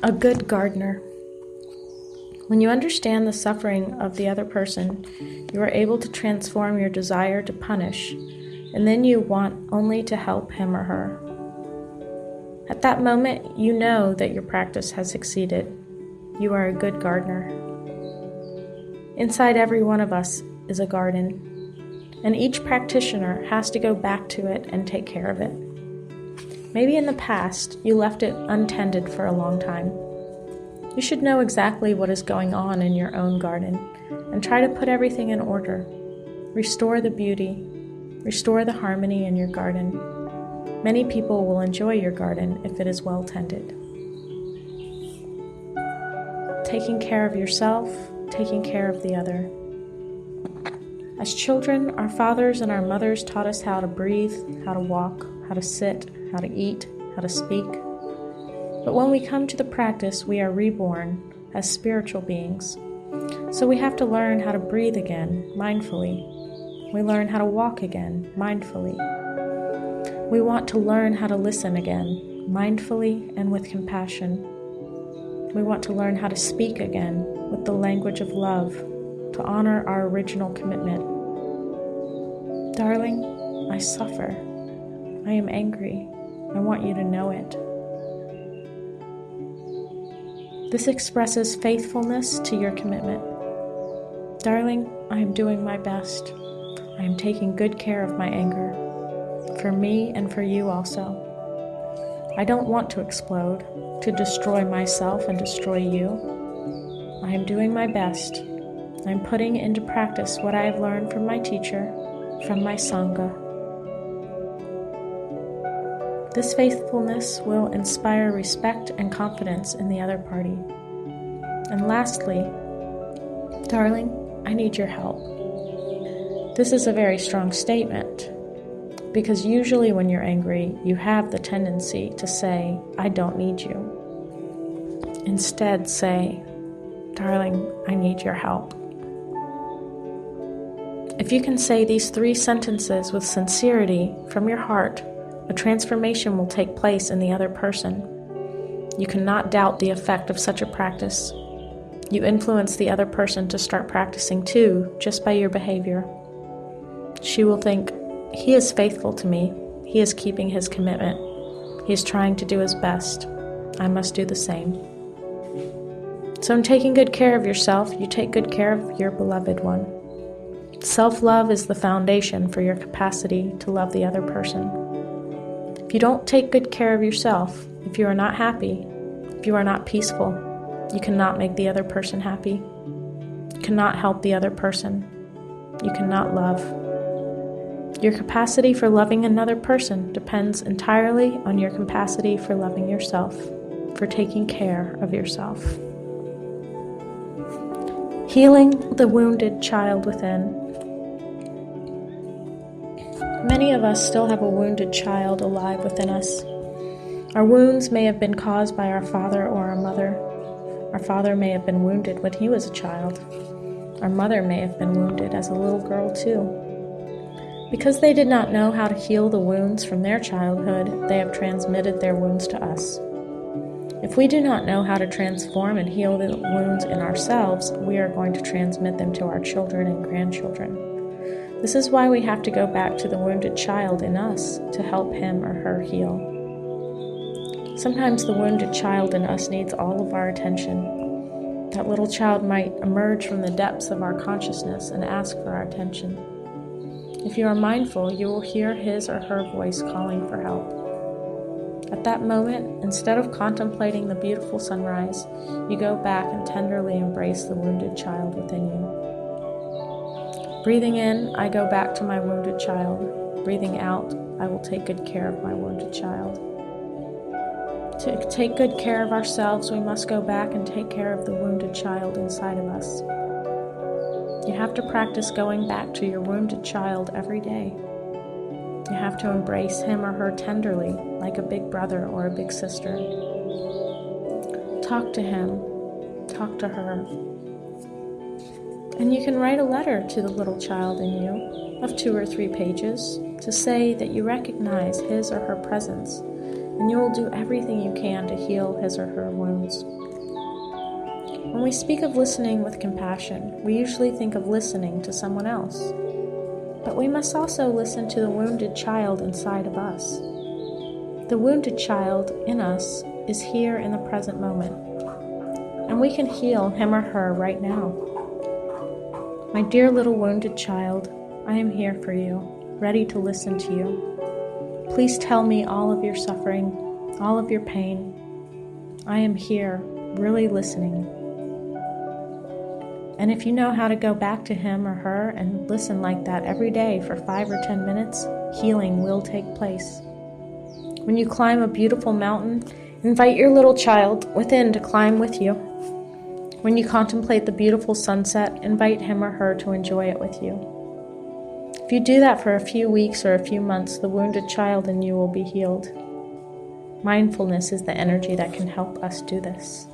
A good gardener. When you understand the suffering of the other person, you are able to transform your desire to punish, and then you want only to help him or her. At that moment, you know that your practice has succeeded. You are a good gardener. Inside every one of us is a garden, and each practitioner has to go back to it and take care of it. Maybe in the past, you left it untended for a long time. You should know exactly what is going on in your own garden and try to put everything in order. Restore the beauty, restore the harmony in your garden. Many people will enjoy your garden if it is well tended. Taking care of yourself, taking care of the other. As children, our fathers and our mothers taught us how to breathe, how to walk, how to sit, how to eat, how to speak. But when we come to the practice, we are reborn as spiritual beings. So we have to learn how to breathe again, mindfully. We learn how to walk again, mindfully. We want to learn how to listen again, mindfully and with compassion. We want to learn how to speak again with the language of love, to honor our original commitment. Darling, I suffer. I am angry. I want you to know it. This expresses faithfulness to your commitment. Darling, I am doing my best. I am taking good care of my anger, for me and for you also. I don't want to explode, to destroy myself and destroy you. I am doing my best. I am putting into practice what I have learned from my teacher, from my Sangha. This faithfulness will inspire respect and confidence in the other party. And lastly, darling, I need your help. This is a very strong statement, because usually when you're angry, you have the tendency to say, I don't need you. Instead, say, darling, I need your help. If you can say these 3 sentences with sincerity from your heart, a transformation will take place in the other person. You cannot doubt the effect of such a practice. You influence the other person to start practicing too, just by your behavior. She will think, he is faithful to me. He is keeping his commitment. He is trying to do his best. I must do the same. So in taking good care of yourself, you take good care of your beloved one. Self-love is the foundation for your capacity to love the other person. If you don't take good care of yourself, if you are not happy, if you are not peaceful, you cannot make the other person happy. You cannot help the other person. You cannot love. Your capacity for loving another person depends entirely on your capacity for loving yourself, for taking care of yourself. Healing the wounded child within. Many of us still have a wounded child alive within us. Our wounds may have been caused by our father or our mother. Our father may have been wounded when he was a child. Our mother may have been wounded as a little girl too. Because they did not know how to heal the wounds from their childhood, they have transmitted their wounds to us. If we do not know how to transform and heal the wounds in ourselves, we are going to transmit them to our children and grandchildren. This is why we have to go back to the wounded child in us to help him or her heal. Sometimes the wounded child in us needs all of our attention. That little child might emerge from the depths of our consciousness and ask for our attention. If you are mindful, you will hear his or her voice calling for help. At that moment, instead of contemplating the beautiful sunrise, you go back and tenderly embrace the wounded child within you. Breathing in, I go back to my wounded child. Breathing out, I will take good care of my wounded child. To take good care of ourselves, we must go back and take care of the wounded child inside of us. You have to practice going back to your wounded child every day. You have to embrace him or her tenderly, like a big brother or a big sister. Talk to him, talk to her. And you can write a letter to the little child in you of 2 or 3 pages to say that you recognize his or her presence and you will do everything you can to heal his or her wounds. When we speak of listening with compassion, we usually think of listening to someone else. But we must also listen to the wounded child inside of us. The wounded child in us is here in the present moment, and we can heal him or her right now. My dear little wounded child, I am here for you, ready to listen to you. Please tell me all of your suffering, all of your pain. I am here, really listening. And if you know how to go back to him or her and listen like that every day for 5 or 10 minutes, healing will take place. When you climb a beautiful mountain, invite your little child within to climb with you. When you contemplate the beautiful sunset, invite him or her to enjoy it with you. If you do that for a few weeks or a few months, the wounded child in you will be healed. Mindfulness is the energy that can help us do this.